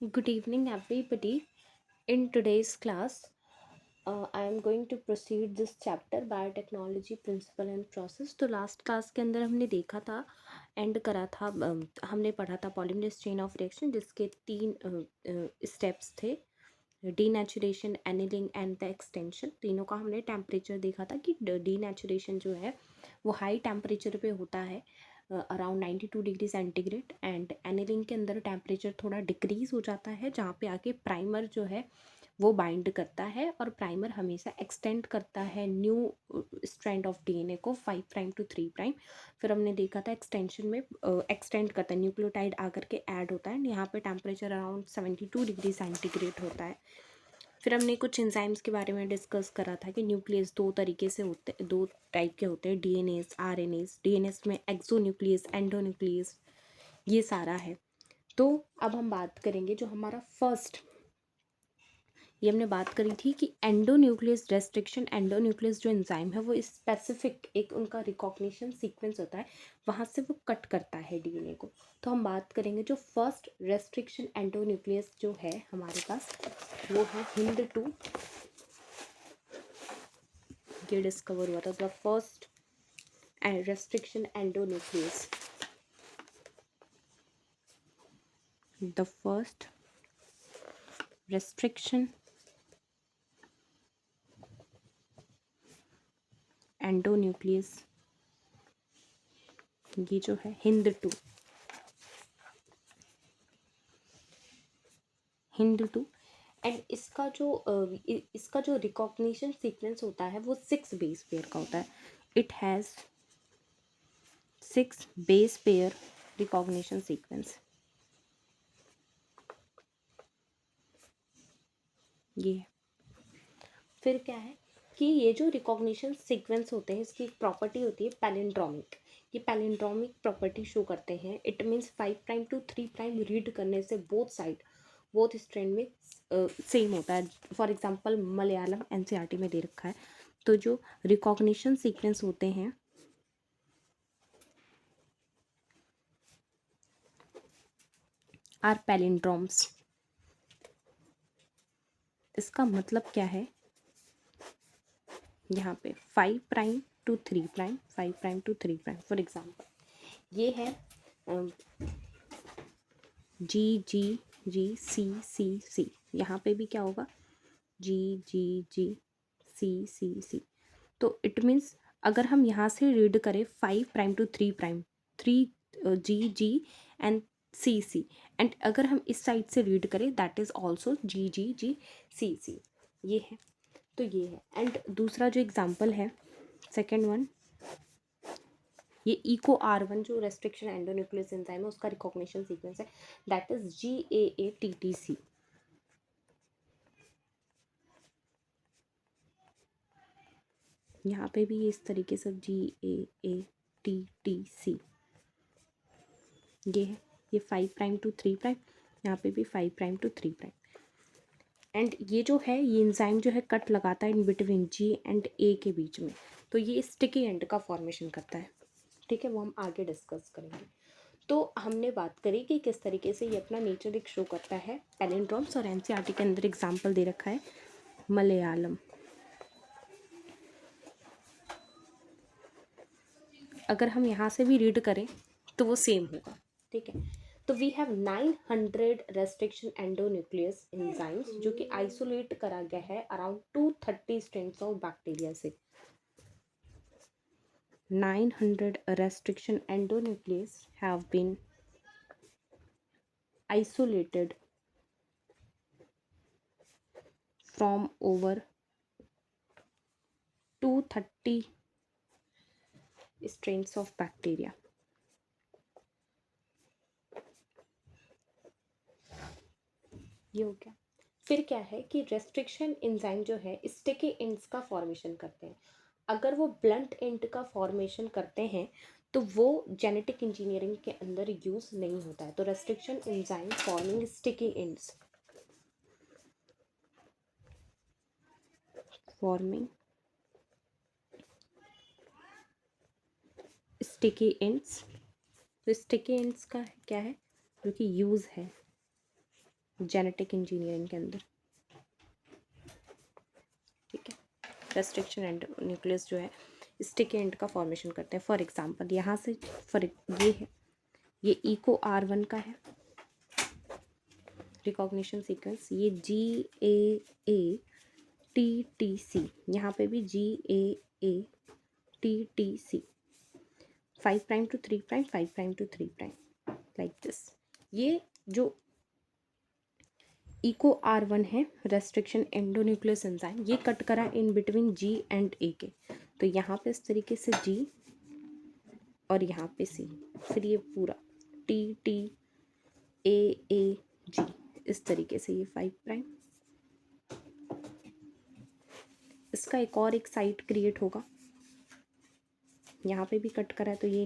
Good evening, everybody. In today's class, I am going to proceed this chapter biotechnology principle and process. तो last class के अंदर हमने देखा था and करा था हमने पढ़ा था पॉलीमरेज चेन ऑफ रिएक्शन जिसके तीन स्टेप्स थे denaturation annealing and the extension. तीनों का हमने टेम्परेचर देखा था कि डीनेचुरेशन जो है वो हाई टेम्परेचर पे होता है around 92 degree centigrade and annealing के अंदर टेम्परेचर थोड़ा डिक्रीज हो जाता है जहाँ पे आके प्राइमर जो है वो बाइंड करता है और प्राइमर हमेशा एक्सटेंड करता है न्यू स्ट्रैंड ऑफ डीएनए को 5 प्राइम टू 3 प्राइम। फिर हमने देखा था एक्सटेंशन में एक्सटेंड करता है न्यूक्लियोटाइड आकर के ऐड होता है, यहाँ पे टेम्परेचर अराउंड 72 डिग्री सेंटीग्रेड होता है। फिर हमने कुछ एंजाइम्स के बारे में डिस्कस करा था कि न्यूक्लियस दो तरीके से होते दो टाइप के होते हैं, डीएनएस आरएनएस। डीएनएस में एक्सोन्यूक्लियस एंडोन्यूक्लियस ये सारा है। तो अब हम बात करेंगे जो हमारा फर्स्ट, ये हमने बात करी थी कि एंडोन्यूक्लियस रेस्ट्रिक्शन एंडोन्यूक्लियस जो एंजाइम है वो स्पेसिफिक एक उनका रिकॉग्निशन सीक्वेंस होता है, वहाँ से वो कट करता है डीएनए को। तो हम बात करेंगे जो फर्स्ट रेस्ट्रिक्शन एंडोन्यूक्लियस जो है हमारे पास वो है हिंड 2। ये डिस्कवर हुआ था the first restriction endonuclease, the first restriction endonuclease, ये जो है हिंद 2 एंड इसका जो रिकॉग्निशन सीक्वेंस होता है वो 6 बेस पेयर का होता है। It has 6 base pair recognition sequence. ये है। फिर क्या है कि ये जो रिकॉग्निशन सीक्वेंस होते हैं इसकी एक प्रॉपर्टी होती है पैलिंड्रोमिक। ये पैलिंड्रोमिक प्रॉपर्टी शो करते हैं। It means 5 prime to 3 prime read करने से बोथ स्ट्रैंड में सेम होता है। फॉर एग्जांपल मलयालम एनसीईआरटी में दे रखा है। तो जो रिकॉग्निशन सीक्वेंस होते हैं आर पैलिंड्रोम्स। इसका मतलब क्या है, यहाँ पे 5 prime to 3 prime 5 prime to 3 prime. For example ये है जी जी जी सी सी सी, यहाँ पे भी क्या होगा जी जी जी सी सी सी। तो इट मीन्स अगर हम यहाँ से रीड करें 5 prime to 3 prime 3 G G and C C, and अगर हम इस साइड से रीड करें that is also G G G C C. ये है, तो ये है। एंड दूसरा जो एग्जाम्पल है सेकेंड वन, ये इको R1 जो रेस्ट्रिक्शन एंडोन्यूक्लियस एंजाइम है उसका रिकॉग्निशन सीक्वेंस है दैट इज GAATTC। यहाँ पे भी इस तरीके से GAATTC ये है। ये 5 प्राइम टू 3 प्राइम, यहाँ पे भी 5 प्राइम टू 3 प्राइम। एंड ये जो है ये एंजाइम जो है कट लगाता है इन बिटवीन G एंड A के बीच में, तो ये स्टिकी एंड का फॉर्मेशन करता है। ठीक है, वो हम आगे डिस्कस करेंगे। तो हमने बात करी कि किस तरीके से ये अपना नेचर एक शो करता है पैलिंड्रोम्स, और एनसीईआरटी के अंदर एग्जाम्पल दे रखा है मलयालम। अगर हम यहाँ से भी रीड करें तो वो सेम होगा। ठीक है, तो we have 900 restriction endonuclease enzymes जो कि आइसोलेट करा गया है अराउंड 230 स्ट्रेन्स ऑफ बैक्टीरिया से। 900 restriction endonuclease have been isolated from over 230 strains of bacteria। ये हो गया। फिर क्या है कि रेस्ट्रिक्शन एंजाइम जो है स्टिकी एंड्स का फॉर्मेशन करते हैं। अगर वो ब्लंट एंड का फॉर्मेशन करते हैं तो वो जेनेटिक इंजीनियरिंग के अंदर यूज नहीं होता है। तो restriction enzyme forming sticky ends, forming sticky ends. तो स्टिकी एंड्स का क्या है जो कि यूज है, जेनेटिक इंजीनियरिंग के अंदर, ठीक है। रेस्ट्रिक्शन एंड न्यूक्लियस जो है स्टिकी एंड का फॉर्मेशन करते हैं। फॉर एग्जांपल यहाँ से ये है, ये इको R1 का है रिकॉग्निशन सीक्वेंस, ये GAATTC, यहाँ पे भी GAATTC, 5 prime to 3 prime, 5 prime to 3 prime, like this. ये जो इको R1 है रेस्ट्रिक्शन एंडोन्यूक्लियस एंजाइम, ये कट करा in between G and A के, तो यहाँ पे इस तरीके से G और यहाँ पे C, फिर ये पूरा TTAAG, इस तरीके से ये 5 प्राइम। इसका एक और एक साइट क्रिएट होगा, यहाँ पे भी कट करा है तो ये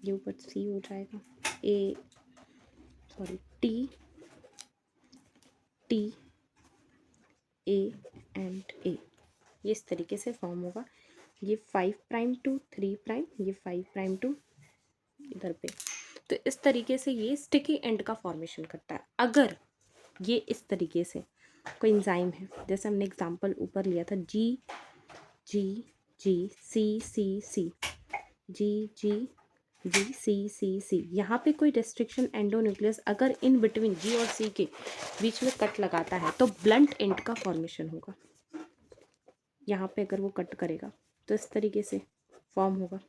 ऊपर C हो जाएगा, T A एंड A, ये इस तरीके से फॉर्म होगा। ये 5 प्राइम टू 3 प्राइम, ये 5 प्राइम टू इधर पे, तो इस तरीके से ये स्टिकी एंड का फॉर्मेशन करता है। अगर ये इस तरीके से कोई एंजाइम है, जैसे हमने एग्जांपल ऊपर लिया था G G G C C C, G G G C C C, यहाँ पे कोई रेस्ट्रिक्शन एंडोन्यूक्लियस अगर इन बिटवीन G और C के बीच में कट लगाता है तो ब्लंट एंड का फॉर्मेशन होगा। यहाँ पे अगर वो कट करेगा तो इस तरीके से फॉर्म होगा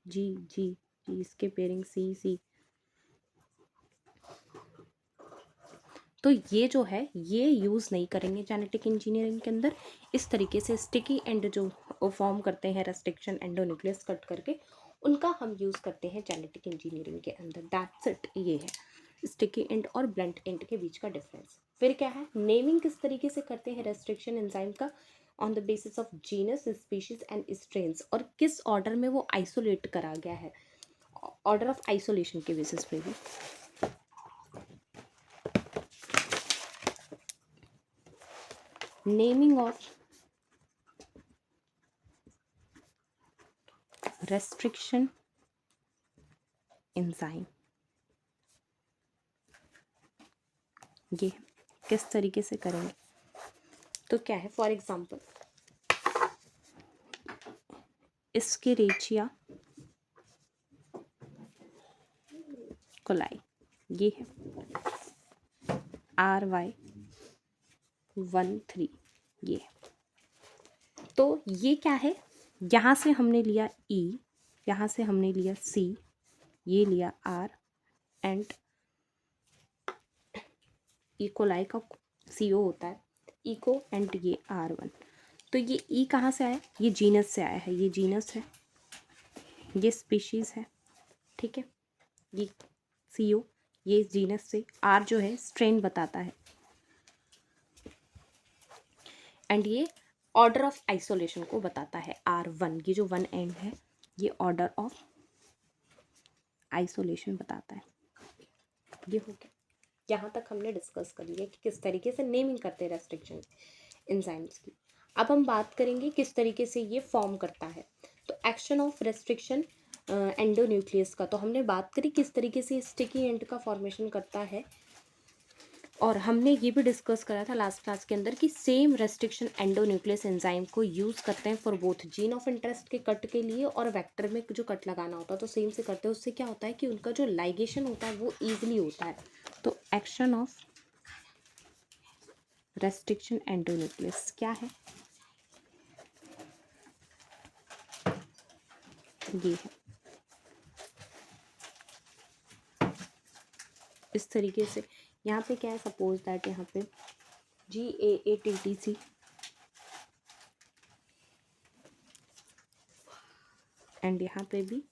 G G G, इसके पेयरिंग C C। तो ये जो है ये यूज़ नहीं करेंगे जेनेटिक इंजीनियरिंग के अंदर। इस तरीके से स्टिकी एंड जो फॉर्म करते हैं रेस्ट्रिक्शन एंडोन्यूक्लियस कट करके, उनका हम यूज़ करते हैं जेनेटिक इंजीनियरिंग के अंदर। दैट्स इट, ये है स्टिकी एंड और ब्लंट एंड के बीच का डिफरेंस। फिर क्या है, नेमिंग किस तरीके से करते हैं रेस्ट्रिक्शन एंजाइम का, on the basis of genus, species and strains, और किस ऑर्डर में वो आइसोलेट करा गया है, ऑर्डर ऑफ आइसोलेशन के बेसिस पे भी। नेमिंग ऑफ रेस्ट्रिक्शन एंजाइम, ये किस तरीके से करेंगे, तो क्या है, फॉर एग्जांपल एस्केरिचिया कोलाई, ये है RY13, ये है। तो ये क्या है, यहाँ से हमने लिया E, यहाँ से हमने लिया C, ये लिया R, एंड इकोलाई का CO होता है इको, एंड ये R1। तो ये E कहाँ से आया, ये जीनस से आया है, ये जीनस है, ये स्पीशीज़ है, ठीक है। ये CO, ये जीनस से, R जो है स्ट्रेन बताता है, एंड ये ऑर्डर ऑफ आइसोलेशन को बताता है R1, ये जो 1 एंड है ये ऑर्डर ऑफ आइसोलेशन बताता है। ये हो गया, यहाँ तक हमने डिस्कस कर लिया कि किस तरीके से नेमिंग करते हैं रेस्ट्रिक्शन एंजाइम्स की। अब हम बात करेंगे किस तरीके से ये फॉर्म करता है। तो एक्शन ऑफ रेस्ट्रिक्शन एंडोन्यूक्लियस का तो हमने बात करी किस तरीके से स्टिकी एंड का फॉर्मेशन करता है, और हमने ये भी डिस्कस करा था लास्ट क्लास के अंदर कि सेम रेस्ट्रिक्शन एंडोन्यूक्लियस एंजाइम को यूज़ करते हैं for both gene of interest के कट के लिए और वेक्टर में जो कट लगाना होता है, तो सेम से करते हैं। उससे क्या होता है कि उनका जो लाइगेशन होता है वो ईजिली होता है। तो एक्शन ऑफ रेस्ट्रिक्शन एंडोन्यूक्लियस क्या है, ये है इस तरीके से। यहाँ पे क्या है, सपोज दैट यहाँ पे GAATTC एंड यहाँ पे भी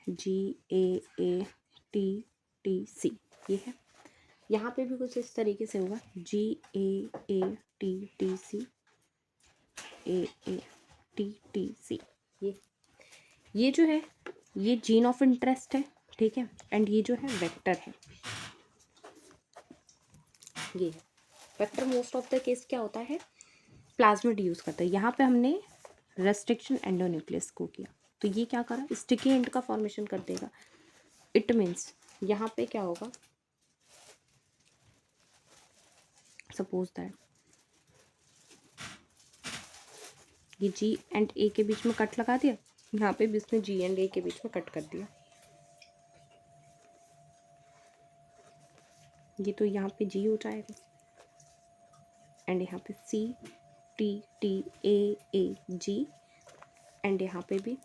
GAATTC, ये है। यहाँ पे भी कुछ इस तरीके से होगा GAATTC AATTC, ये जो है ये जीन ऑफ इंटरेस्ट है, ठीक है, एंड ये जो है वेक्टर है, ये है vector. Most of the case क्या होता है, प्लाज्मिड यूज़ करता है। यहाँ पे हमने रेस्ट्रिक्शन एंडोन्यूक्लियस को किया, तो ये क्या करा, स्टिकी एंड का फॉर्मेशन कर देगा। इट मीन्स यहाँ पे क्या होगा, सपोज दैट ये जी एंड ए के बीच में कट लगा दिया, यहाँ पे भी इसने जी एंड ए के बीच में कट कर दिया, ये तो यहाँ पे जी हो जाएगा एंड यहाँ पे C T T A G and यहाँ पे भी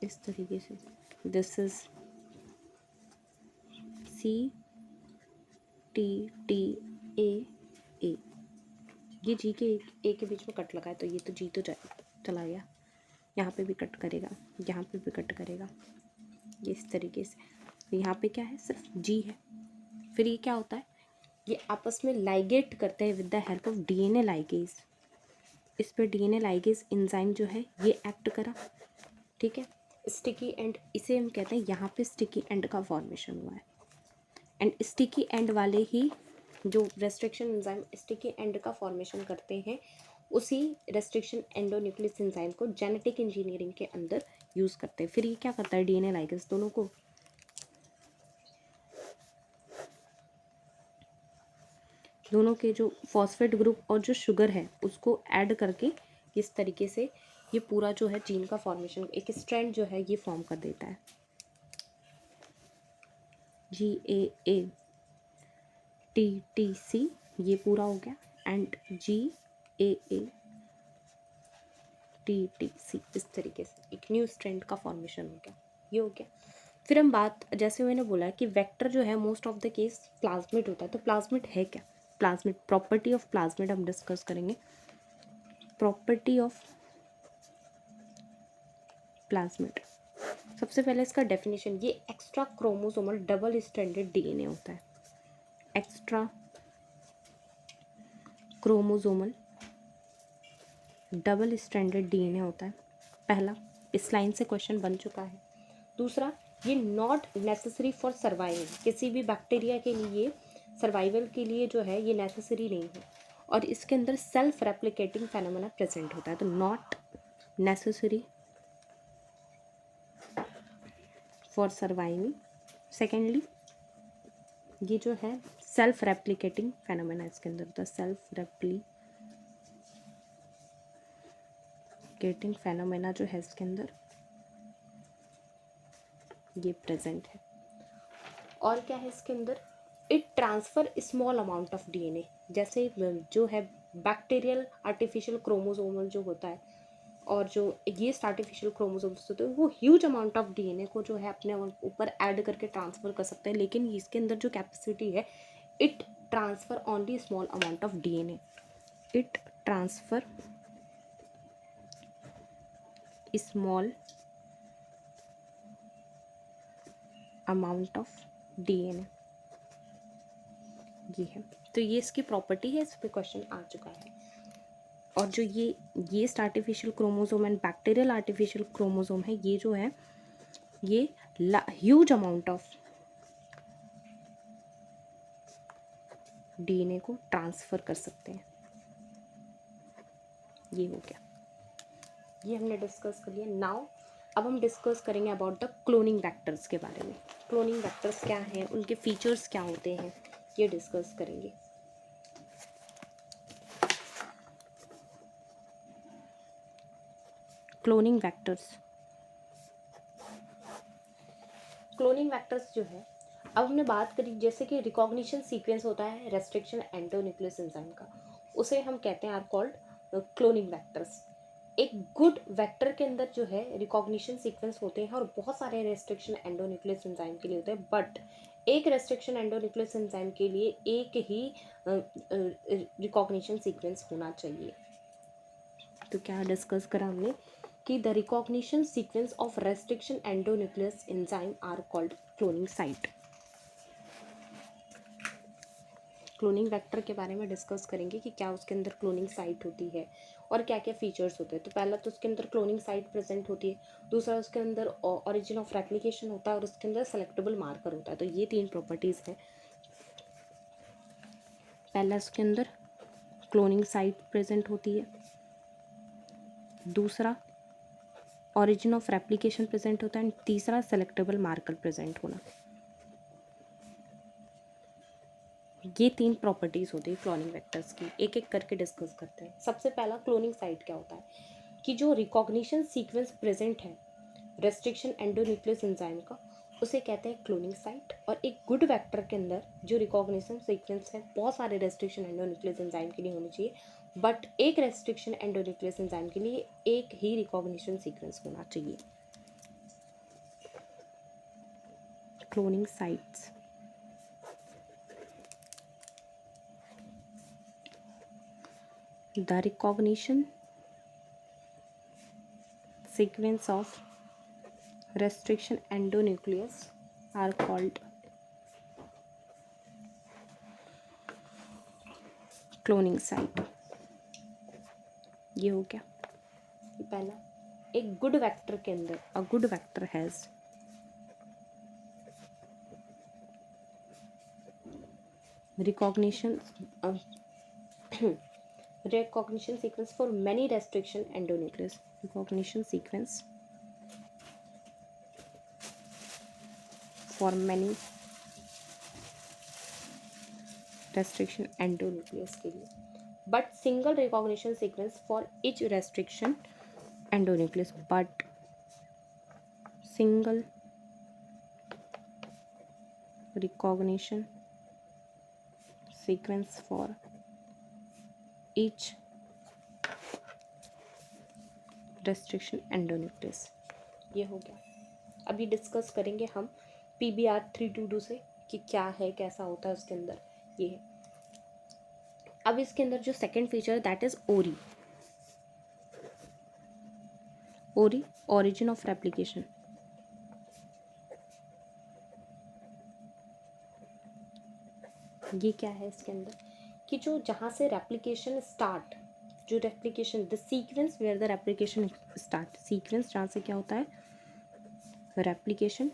इस तरीके से, this is C T T A, ये जी के ए के बीच में कट लगा है तो ये तो जी तो चला गया, यहाँ पे भी कट करेगा, यहाँ पे भी कट करेगा, ये इस तरीके से। यहाँ पे क्या है, सिर्फ जी है। फिर ये क्या होता है, ये आपस में लाइगेट करते हैं with the help of DNA ligase. इस पर डीएनए लाइगेज एंजाइम जो है ये एक्ट करा, ठीक है। स्टिकी एंड, इसे हम कहते हैं यहाँ पे स्टिकी एंड का फॉर्मेशन हुआ है एंड स्टिकी एंड वाले ही जो रेस्ट्रिक्शन एंजाइम स्टिकी एंड का फॉर्मेशन करते हैं, उसी रेस्ट्रिक्शन एंडोन्यूक्लियस एंजाइम को जेनेटिक इंजीनियरिंग के अंदर यूज़ करते हैं। फिर ये क्या करता है, डीएनए लाइगेज दोनों के जो फॉस्फेट ग्रुप और जो शुगर है उसको ऐड करके इस तरीके से ये पूरा जो है जीन का फॉर्मेशन, एक स्ट्रैंड जो है ये फॉर्म कर देता है। GAA TTC ये पूरा हो गया एंड GAA TTC, इस तरीके से एक न्यू स्ट्रैंड का फॉर्मेशन हो गया, ये हो गया। फिर हम बात, जैसे मैंने बोला कि वेक्टर जो है most of the case plasmid होता है, तो प्लाज्मिड है क्या, प्लाज्मिड, प्रॉपर्टी ऑफ प्लाज्मिड हम डिस्कस करेंगे। प्रॉपर्टी ऑफ प्लाज्मिड, सबसे पहले इसका डेफिनेशन, ये extra chromosomal double stranded DNA होता है। Extra chromosomal double stranded DNA होता है, पहला, इस लाइन से क्वेश्चन बन चुका है। दूसरा, ये नॉट नेसेसरी फॉर सर्वाइवल, किसी भी बैक्टीरिया के लिए सर्वाइवल के लिए जो है ये नेसेसरी नहीं है, और इसके अंदर सेल्फ रेप्लिकेटिंग फेनोमेना प्रेजेंट होता है, तो not necessary for surviving. Secondly, ये जो है सेल्फ रेप्लिकेटिंग फेनोमेना इसके अंदर होता है, सेल्फ रेप्लिकेटिंग फेनोमेना जो है इसके अंदर ये प्रेजेंट है। और क्या है इसके अंदर, it transfer small amount of DNA, जैसे जो है बैक्टीरियल आर्टिफिशियल क्रोमोसोमल जो होता है और जो ये आर्टिफिशियल क्रोमोसोम्स होते हैं वो ह्यूज अमाउंट ऑफ डीएनए को जो है अपने ऊपर ऐड करके ट्रांसफ़र कर सकते हैं, लेकिन इसके अंदर जो कैपेसिटी है, it transfer only small amount of DNA, it transfer small amount of DNA, ये है। तो ये इसकी प्रॉपर्टी है, इस पर क्वेश्चन आ चुका है। और जो ये artificial chromosome and bacterial artificial chromosome है, ये जो है ये ह्यूज अमाउंट ऑफ डीएनए को ट्रांसफ़र कर सकते हैं, ये हो गया, ये हमने डिस्कस कर लिया। नाउ अब हम डिस्कस करेंगे अबाउट द क्लोनिंग वेक्टर्स के बारे में। क्लोनिंग वेक्टर्स क्या हैं, उनके फीचर्स क्या होते हैं, ये डिस्कस करेंगे। क्लोनिंग वेक्टर्स, क्लोनिंग वेक्टर्स जो है, अब हमने बात करी जैसे कि रिकॉग्निशन सीक्वेंस होता है रेस्ट्रिक्शन एंडोन्यूक्लियस एंजाइम का, उसे हम कहते हैं आर कॉल्ड क्लोनिंग वेक्टर्स। एक गुड वेक्टर के अंदर जो है रिकॉग्निशन सीक्वेंस होते हैं और बहुत सारे रेस्ट्रिक्शन एंडोन्यूक्लियस एंजाइम के लिए होते हैं, बट एक रेस्ट्रिक्शन एंडोन्यूक्लियस एंजाइम के लिए एक ही रिकॉग्निशन सीक्वेंस होना चाहिए। तो क्या डिस्कस करा हमने कि the recognition sequence of restriction endonuclease enzyme are called cloning site. Cloning vector के बारे में डिस्कस करेंगे कि क्या उसके अंदर क्लोनिंग साइट होती है और क्या क्या फीचर्स होते हैं। तो पहला तो उसके अंदर क्लोनिंग साइट प्रेजेंट होती है, दूसरा उसके अंदर ओरिजिन ऑफ रेप्लिकेशन होता है और उसके अंदर सेलेक्टेबल मार्कर होता है। तो ये तीन प्रॉपर्टीज़ हैं। पहला उसके अंदर क्लोनिंग साइट प्रेजेंट होती है, दूसरा ऑरिजिन ऑफ रेप्लिकेशन प्रेजेंट होता है, एंड तीसरा सेलेक्टेबल मार्कर प्रेजेंट होना। ये 3 प्रॉपर्टीज होती है क्लोनिंग वेक्टर्स की। एक एक करके डिस्कस करते हैं। सबसे पहला क्लोनिंग साइट क्या होता है कि जो रिकॉग्निशन सीक्वेंस प्रेजेंट है रेस्ट्रिक्शन एंडोन्यूक्लियस एंजाइम का, उसे कहते हैं क्लोनिंग साइट। और एक गुड वेक्टर के अंदर जो रिकॉग्निशन सीक्वेंस है, बहुत सारे रेस्ट्रिक्शन एंडोन्यूक्लियस एंजाइम के लिए होने चाहिए, बट एक रेस्ट्रिक्शन एंडोन्यूक्लियस एंजाइम के लिए एक ही रिकॉग्निशन सीक्वेंस होना चाहिए। Cloning sites the recognition sequence of restriction endonucleus are called cloning site। ये हो गया पहला। एक गुड वेक्टर के अंदर a good vector has recognition recognition sequence for many restriction endonucleus, recognition sequence for many restriction endonucleus के लिए, but single recognition sequence for each restriction endonucleus, but single recognition sequence for each restriction endonucleus। ये हो गया। अभी discuss करेंगे हम PBR 322 से कि क्या है, कैसा होता है उसके अंदर। ये है। अब इसके अंदर जो सेकंड फीचर दैट इज ओरी। ओरी ओरिजिन ऑफ रेप्लिकेशन। ये क्या है इसके अंदर कि जो जहाँ से रेप्लिकेशन स्टार्ट, जो replication the sequence where the replication start, sequence जहाँ से क्या होता है रेप्लिकेशन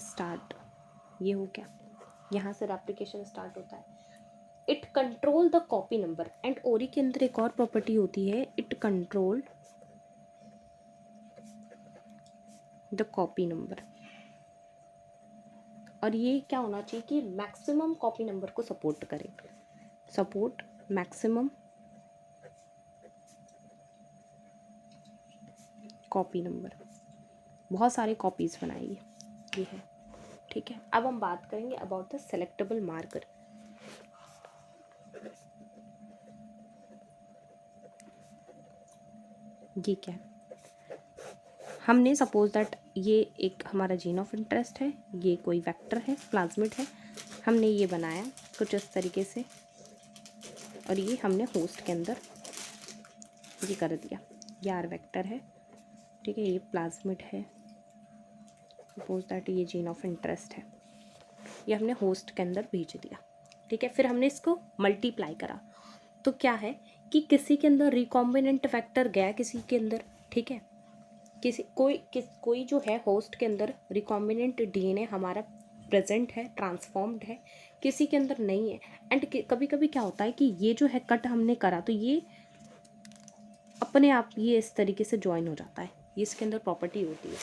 स्टार्ट। ये हो गया, यहाँ से रेप्लिकेशन स्टार्ट होता है। It control the copy number. And ओरी के अंदर एक और प्रॉपर्टी होती है, it control the copy number. और ये क्या होना चाहिए कि मैक्सिमम कॉपी नंबर को सपोर्ट करे, सपोर्ट मैक्सिमम कॉपी नंबर। बहुत सारे कॉपीज बनाएगी। ये है, ठीक है। अब हम बात करेंगे अबाउट द सेलेक्टेबल मार्कर। ये क्या है, हमने सपोज दैट ये एक हमारा जीन ऑफ इंटरेस्ट है, ये कोई वेक्टर है, प्लाज्मिड है, हमने ये बनाया कुछ इस तरीके से, और ये हमने होस्ट के अंदर ये कर दिया। ये आर वेक्टर है, ठीक है, ये प्लाज्मिड है, सपोज दैट ये जीन ऑफ इंटरेस्ट है, ये हमने होस्ट के अंदर भेज दिया, ठीक है। फिर हमने इसको मल्टीप्लाई करा, तो क्या है कि किसी के अंदर रिकॉम्बिनेंट फैक्टर गया, किसी के अंदर, ठीक है, कोई जो है होस्ट के अंदर रिकॉम्बिनेंट डीएनए हमारा प्रेजेंट है, ट्रांसफॉर्म्ड है, किसी के अंदर नहीं है। एंड कभी कभी क्या होता है कि ये जो है कट हमने करा तो ये अपने आप ये इस तरीके से ज्वाइन हो जाता है, ये इसके अंदर प्रॉपर्टी होती है।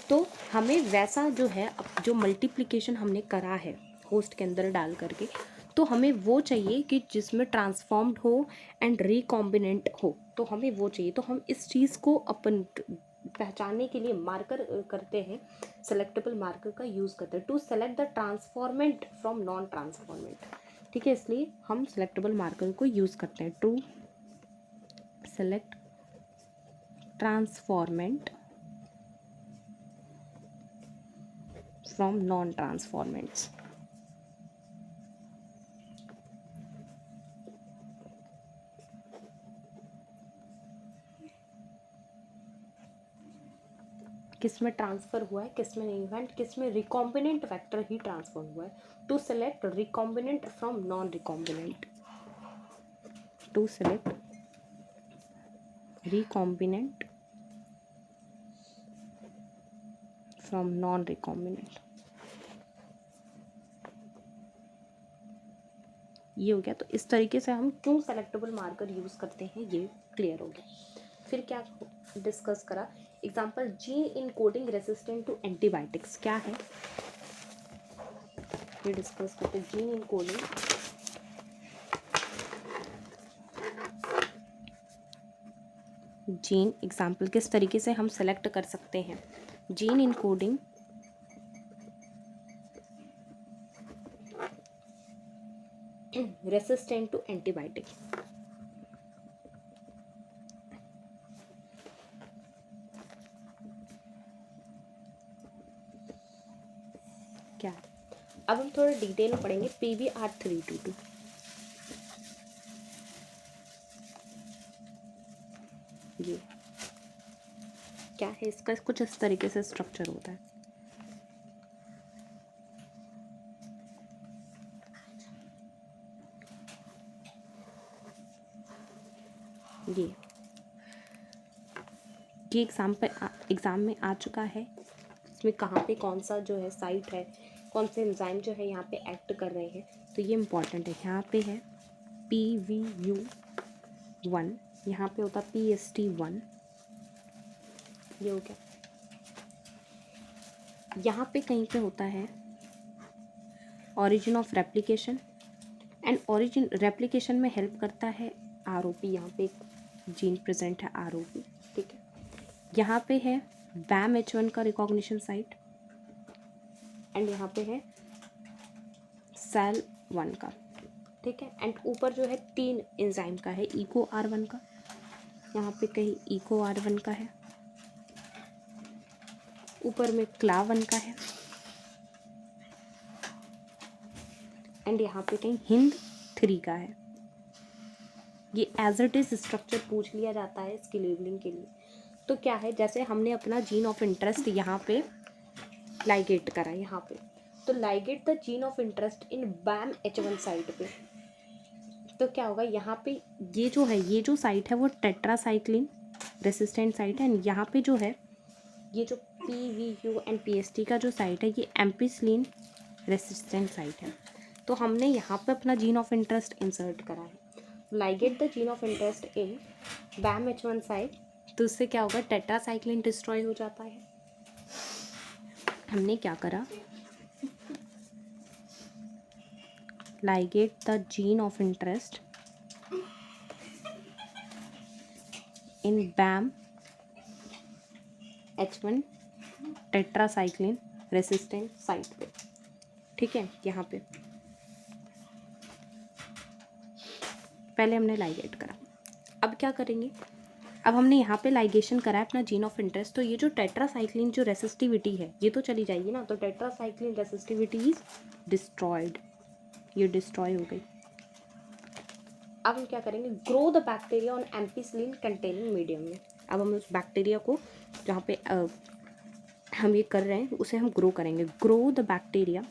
तो हमें वैसा जो है जो मल्टीप्लिकेशन हमने करा है होस्ट के अंदर डाल करके, तो हमें वो चाहिए कि जिसमें ट्रांसफॉर्म्ड हो एंड रिकॉम्बिनेंट हो, तो हमें वो चाहिए। तो हम इस चीज़ को अपन पहचानने के लिए मार्कर करते हैं, सेलेक्टेबल मार्कर का यूज़ करते हैं to select the transformant from non transformant, ठीक है। इसलिए हम सेलेक्टेबल मार्कर को यूज़ करते हैं to select transformant from non transformants. किस में ट्रांसफ़र हुआ है, किस में नहीं हुआ है, किस में रिकॉम्बिनेंट फैक्टर ही ट्रांसफर हुआ है। To select recombinant from non recombinant, to select recombinant from non recombinant. ये हो गया। तो इस तरीके से हम क्यों सेलेक्टेबल मार्कर यूज़ करते हैं ये क्लियर हो गया। फिर क्या डिस्कस करा, example gene encoding resistant to antibiotics क्या है, ये डिस्कस करते हैं। जीन इनकोडिंग, जीन एग्जाम्पल किस तरीके से हम सेलेक्ट कर सकते हैं, gene encoding resistant to antibiotic. क्या है, अब हम थोड़ा डिटेल में पढ़ेंगे। PBR322 ये क्या है, इसका कुछ इस तरीके से स्ट्रक्चर होता है। ये एग्ज़ाम में आ चुका है। इसमें कहाँ पे कौन सा जो है साइट है, कौन से एंजाइम जो है यहाँ पे एक्ट कर रहे हैं, तो ये इम्पॉर्टेंट है। यहाँ पे है PVU1, यहाँ पे होता PST1, ये हो गया। यहाँ पे कहीं पे होता है origin of replication, and origin replication में हेल्प करता है ROP, यहाँ पे एक जीन प्रेजेंट है ROP, ठीक है। यहाँ पे है BAM-H1 का रिकॉग्निशन साइट, एंड यहाँ पे है SAL1 का, ठीक है। एंड ऊपर जो है 3 एंजाइम का है, ECO-R1 का, यहाँ पे कहीं ECO-R1 का है, ऊपर में CLA1 का है, एंड यहाँ पे कहीं HIND3 का है। ये एज इट इज स्ट्रक्चर पूछ लिया जाता है इसकी लेबलिंग के लिए। तो क्या है, जैसे हमने अपना जीन ऑफ इंटरेस्ट यहाँ पे लाइगेट करा, यहाँ पे तो ligate the gene of interest in BAM-H1 site पे, तो क्या होगा, यहाँ पे ये जो है, ये जो साइट है वो टेट्रासाइक्लिन रेसिस्टेंट साइट है, एंड यहाँ पे जो है ये जो PVU एंड PST का जो साइट है ये एम्पिसिलिन रेसिस्टेंट साइट है। तो हमने यहाँ पे अपना जीन ऑफ इंटरेस्ट इंसर्ट करा है, ligate the gene of interest in BAM-H1 site, तो उससे क्या होगा, टेट्रासाइक्लिन डिस्ट्रॉय हो जाता है। हमने क्या करा, ligate the gene of interest in BAM-H1 tetracycline resistant site पे, ठीक है। यहाँ पे पहले हमने लाइगेट करा, अब क्या करेंगे, अब हमने यहाँ पे लाइगेशन करा है अपना जीन ऑफ इंटरेस्ट, तो ये जो टेट्रासाइक्लिन जो रेसिस्टिविटी है ये तो चली जाएगी ना, तो टेट्रासाइक्लिन रेसिस्टिविटी इज डिस्ट्रॉयड, ये डिस्ट्रॉय हो गई। अब हम क्या करेंगे, grow the bacteria on ampicillin containing medium में। अब हम उस बैक्टीरिया को जहाँ पे हम ये कर रहे हैं उसे हम ग्रो करेंगे। Grow the bacteria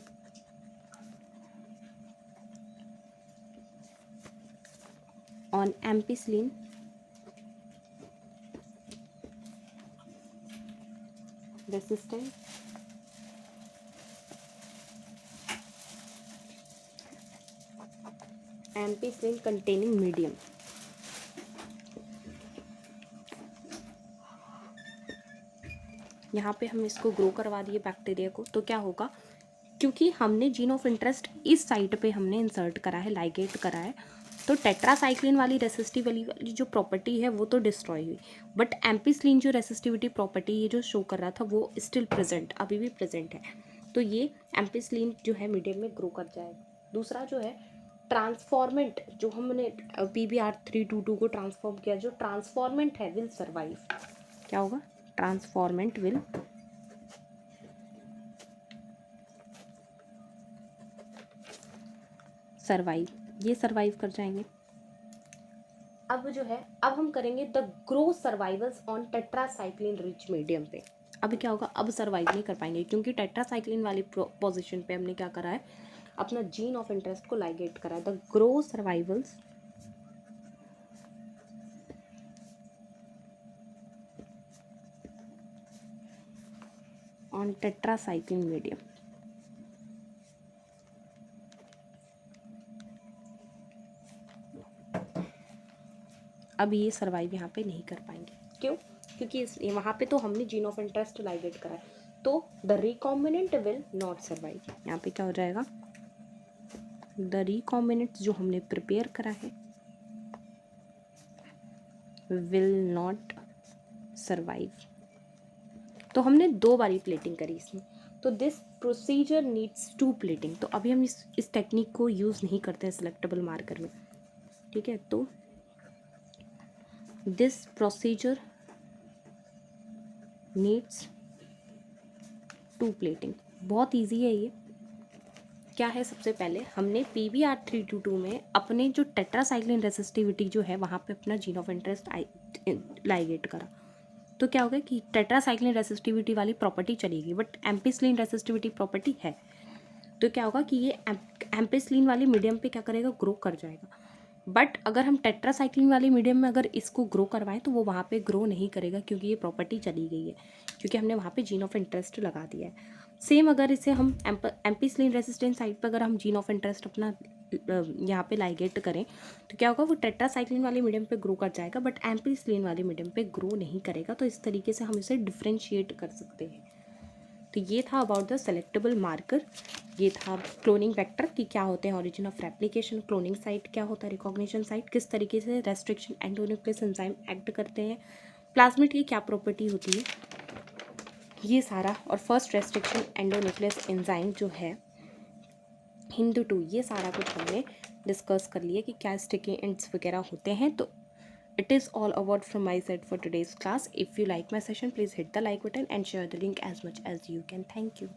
on ampicillin resistant ampicillin containing medium. यहाँ पे हम इसको ग्रो करवा दिए बैक्टीरिया को, तो क्या होगा, क्योंकि हमने जीन ऑफ इंटरेस्ट इस साइट पे हमने इंसर्ट करा है, लाइगेट करा है, तो टेट्रासाइक्लिन वाली रेसिस्टिविटी वाली जो प्रॉपर्टी है वो तो डिस्ट्रॉय हुई, बट एम्पिसिलिन जो रेसिस्टिविटी प्रॉपर्टी ये जो शो कर रहा था वो स्टिल प्रेजेंट, अभी भी प्रेजेंट है, तो ये एम्पिसिलिन जो है मीडियम में ग्रो कर जाएगा। दूसरा जो है ट्रांसफॉर्मेंट, जो हमने PBR322 को ट्रांसफॉर्म किया, जो ट्रांसफॉर्मेंट है विल सर्वाइव, क्या होगा, ट्रांसफॉर्मेंट विल सर्वाइव, ये सर्वाइव कर जाएंगे। अब जो है, अब हम करेंगे the grow survivals on tetracycline rich medium पे। अब क्या होगा, अब सर्वाइव नहीं कर पाएंगे क्योंकि टेट्रासाइक्लिन वाली पोजीशन पे हमने क्या करा है, अपना जीन ऑफ इंटरेस्ट को लाइगेट करा है। The grow survivals on tetracycline medium. अब ये सर्वाइव यहाँ पे नहीं कर पाएंगे। क्यों? क्योंकि इस वहाँ पे तो हमने जीन ऑफ इंटरेस्ट लाइगेट करा है, तो the recombinant will not survive. यहाँ पे क्या हो जाएगा, द रिकॉम्बिनेंट जो हमने प्रिपेयर करा है विल नॉट सर्वाइव। तो हमने 2 बारी प्लेटिंग करी इसमें, तो दिस प्रोसीजर नीड्स 2 प्लेटिंग। तो अभी हम इस टेक्निक को यूज़ नहीं करते हैं सिलेक्टेबल मार्कर में, ठीक है। तो दिस प्रोसीजर नीड्स 2 प्लेटिंग। बहुत ईजी है ये। क्या है, सबसे पहले हमने PBr322 में अपने जो टेट्रासाइक्लिन रेसिस्टिविटी जो है वहाँ पे अपना जीन ऑफ इंटरेस्ट लाइगेट करा, तो क्या होगा कि टेट्रासाइक्लिन रेसिस्टिविटी वाली प्रॉपर्टी चलेगी, बट एम्पिसिलिन रेसिस्टिविटी प्रॉपर्टी है। तो क्या होगा कि ये एम्पिसिलिन वाली मीडियम पे क्या करेगा, ग्रो कर जाएगा। बट अगर हम टेट्रासाइक्लिन वाली मीडियम में अगर इसको ग्रो करवाएं तो वो वहाँ पे ग्रो नहीं करेगा, क्योंकि ये प्रॉपर्टी चली गई है, क्योंकि हमने वहाँ पे जीन ऑफ इंटरेस्ट लगा दिया है। सेम अगर इसे हम एम्पिसिलिन रेसिस्टेंट साइड पर अगर हम जीन ऑफ इंटरेस्ट अपना यहाँ पे लाइगेट करें तो क्या होगा, वो टेट्रासाइक्लिन वाली मीडियम पे ग्रो कर जाएगा, बट एम्पिसिलिन वाली मीडियम पे ग्रो नहीं करेगा। तो इस तरीके से हम इसे डिफ्रेंशिएट कर सकते हैं। तो ये था अबाउट द सेलेक्टेबल मार्कर, ये था क्लोनिंग वेक्टर कि क्या होते हैं origin of replication, cloning site क्या होता है, रिकॉग्निशन साइट किस तरीके से रेस्ट्रिक्शन एंडोन्यूक्लियस एंजाइम एक्ट करते हैं, प्लाज्मिड की क्या प्रॉपर्टी होती है, ये सारा। और फर्स्ट रेस्ट्रिक्शन एंडोन्यूक्लियस एंजाइम जो है हिंदू 2, ये सारा कुछ हमने डिस्कस कर लिया कि क्या स्टिकी एंड्स वगैरह होते हैं। तो it is all about from my side for today's class. If you like my session, please hit the like button and share the link as much as you can. Thank you.